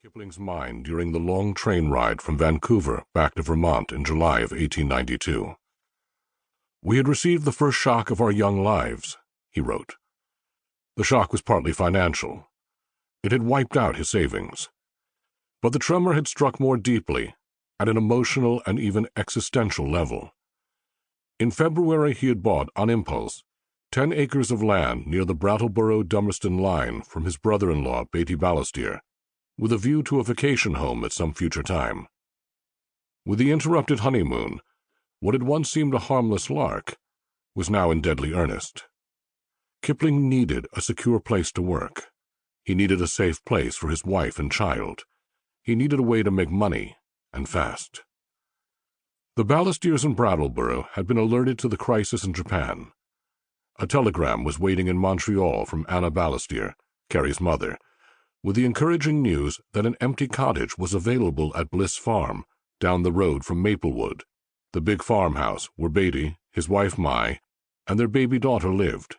Kipling's mind during the long train ride from Vancouver back to Vermont in July of 1892. "We had received the first shock of our young lives," he wrote. The shock was partly financial. It had wiped out his savings. But the tremor had struck more deeply, at an emotional and even existential level. In February he had bought, on impulse, 10 acres of land near the Brattleboro-Dummerston line from his brother-in-law, Beatty Ballastier, with a view to a vacation home at some future time. With the interrupted honeymoon, what had once seemed a harmless lark was now in deadly earnest. Kipling needed a secure place to work. He needed a safe place for his wife and child. He needed a way to make money, and fast. The Ballastiers in Brattleboro had been alerted to the crisis in Japan. A telegram was waiting in Montreal from Anna Ballastier, Carrie's mother, with the encouraging news that an empty cottage was available at Bliss Farm, down the road from Maplewood, the big farmhouse where Beatty, his wife Mai, and their baby daughter lived.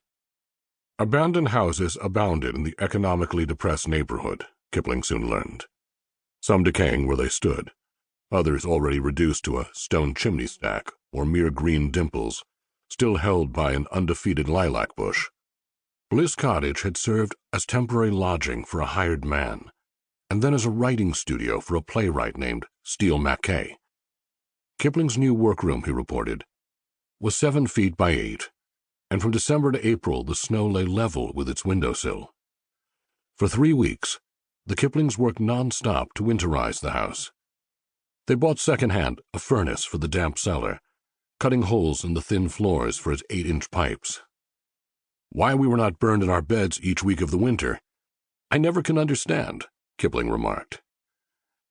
Abandoned houses abounded in the economically depressed neighborhood, Kipling soon learned. Some decaying where they stood, others already reduced to a stone chimney stack or mere green dimples, still held by an undefeated lilac bush. Bliss Cottage had served as temporary lodging for a hired man, and then as a writing studio for a playwright named Steele Mackay. Kipling's new workroom, he reported, was 7 feet by 8, and from December to April the snow lay level with its windowsill. For 3 weeks, the Kiplings worked non-stop to winterize the house. They bought second-hand a furnace for the damp cellar, cutting holes in the thin floors for its 8-inch pipes. "Why we were not burned in our beds each week of the winter, I never can understand," Kipling remarked.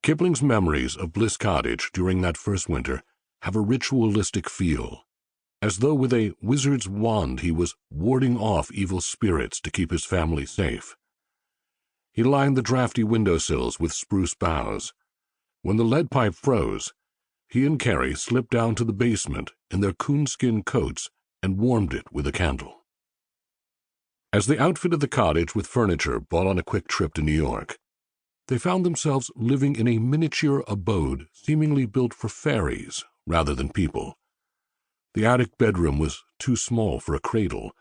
Kipling's memories of Bliss Cottage during that first winter have a ritualistic feel, as though with a wizard's wand he was warding off evil spirits to keep his family safe. He lined the drafty windowsills with spruce boughs. When the lead pipe froze, he and Carrie slipped down to the basement in their coonskin coats and warmed it with a candle. As they outfitted the cottage with furniture bought on a quick trip to New York, they found themselves living in a miniature abode seemingly built for fairies rather than people. The attic bedroom was too small for a cradle,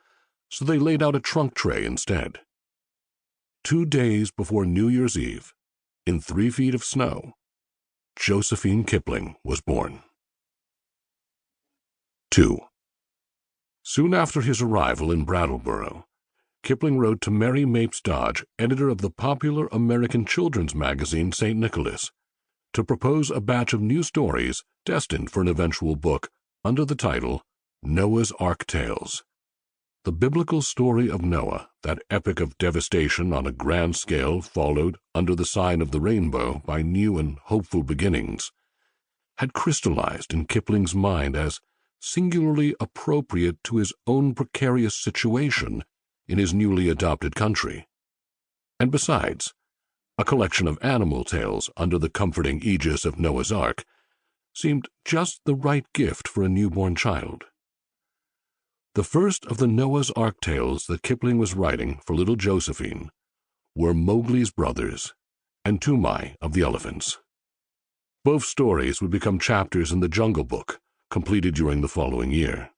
so they laid out a trunk tray instead. 2 days before New Year's Eve, in 3 feet of snow, Josephine Kipling was born. 2. Soon after his arrival in Brattleboro, Kipling wrote to Mary Mapes Dodge, editor of the popular American children's magazine St. Nicholas, to propose a batch of new stories destined for an eventual book under the title Noah's Ark Tales. The biblical story of Noah, that epic of devastation on a grand scale followed under the sign of the rainbow by new and hopeful beginnings, had crystallized in Kipling's mind as singularly appropriate to his own precarious situation in his newly adopted country. And besides, a collection of animal tales under the comforting aegis of Noah's Ark seemed just the right gift for a newborn child. The first of the Noah's Ark tales that Kipling was writing for little Josephine were Mowgli's Brothers and Tumai of the Elephants. Both stories would become chapters in the Jungle Book, completed during the following year.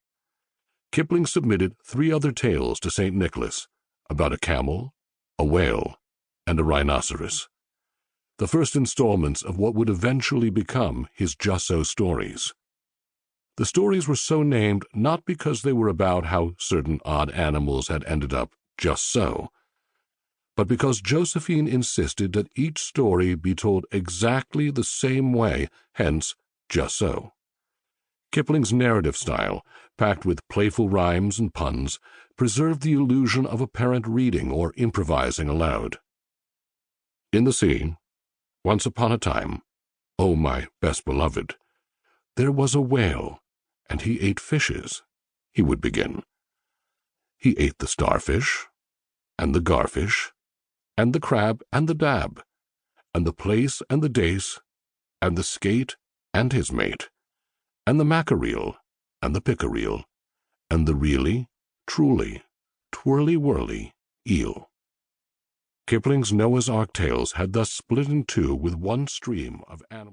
Kipling submitted 3 other tales to St. Nicholas about a camel, a whale, and a rhinoceros, the first installments of what would eventually become his Just So stories. The stories were so named not because they were about how certain odd animals had ended up just so, but because Josephine insisted that each story be told exactly the same way, hence just so. Kipling's narrative style, packed with playful rhymes and puns, preserved the illusion of apparent reading or improvising aloud. In the sea, once upon a time, oh my best beloved, there was a whale, and he ate fishes, he would begin. He ate the starfish, and the garfish, and the crab and the dab, and the plaice and the dace, and the skate and his mate, and the mackerel, and the pickerel, and the really, truly, twirly-whirly eel. Kipling's Noah's Ark tales had thus split in two with one stream of animal